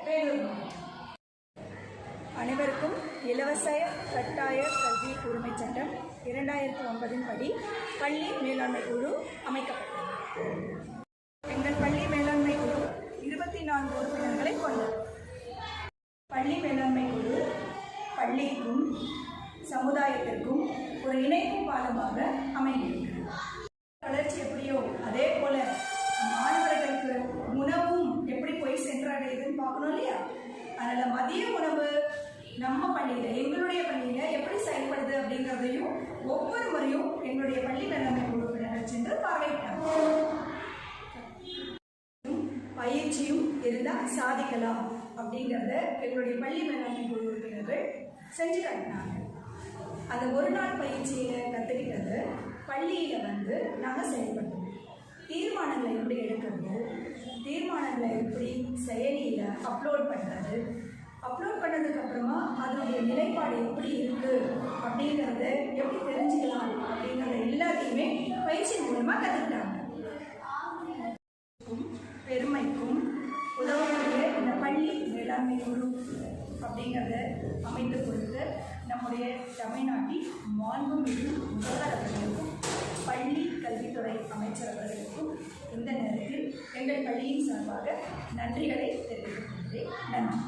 வேலூர் மாவட்டம். அனைவருக்கும் இலவச கட்டாய கல்வி உரிமை சட்டம் 2009 படி பள்ளி மேலாண்மை குழு அமைக்கப்பட்டது. எங்கள் பள்ளி மேலாண்மை குழு 24 உறுப்பினர்களை கொண்டது. பள்ளி மேலாண்மை குழு பள்ளிக்கும் சமுதாயத்திற்கும் ஒரு இணைப்பு பாலமாக அமைந்திருக்கிறது. வளர்ச்சி எப்படியோ அதே போல மாணவர்களுக்கு உணவும் எப்படி போய் சென்றடையுதுன்னு பார்க்கணும் இல்லையா? அதனால் மதிய உணவு நம்ம பள்ளியில், எங்களுடைய பள்ளியில் எப்படி செயல்படுது அப்படிங்கிறதையும் ஒவ்வொரு முறையும் எங்களுடைய பள்ளி மேலாண்மை உறுப்பினர்கள் சென்று பார்வையிட்டாங்க. பயிற்சியும் இருந்தால் சாதிக்கலாம் அப்படிங்கிறத எங்களுடைய பள்ளி மேலாண்மை குழு உறுப்பினர்கள் செஞ்சு காட்டினாங்க. அந்த ஒரு நாள் பயிற்சியில் கற்றுக்கிட்டது பள்ளியில் நாங்கள் செயல்படுத்தோம். தீர்மானங்களை எப்படி எடுக்கிறது, தீர்மானங்களை எப்படி செயலியில் அப்லோட் பண்ணுறது, அப்லோட் பண்ணதுக்கப்புறமா அதனுடைய நிலைப்பாடு எப்படி இருக்குது அப்படிங்கிறத எப்படி தெரிஞ்சுக்கலாம் அப்படிங்கிறத எல்லாத்தையுமே பயிற்சி மூலமாக கற்றுக்கிட்டாங்க. பெருமைக்கும் உதவக்கூடிய இந்த பள்ளி மேலாண்மை குழு அப்படிங்கிறத அமைத்து கொடுத்து நம்முடைய தமிழ்நாட்டின் மாண்புமிகு முதல்வர் அவர்களுக்கும் பள்ளி கல்வித்துறை அமைச்சர் அவர்களுக்கும் இந்த நேரத்தில் எங்கள் பள்ளியின் சார்பாக நன்றிகளை தெரிவித்துக் கொள்கிறேன். நன்றி.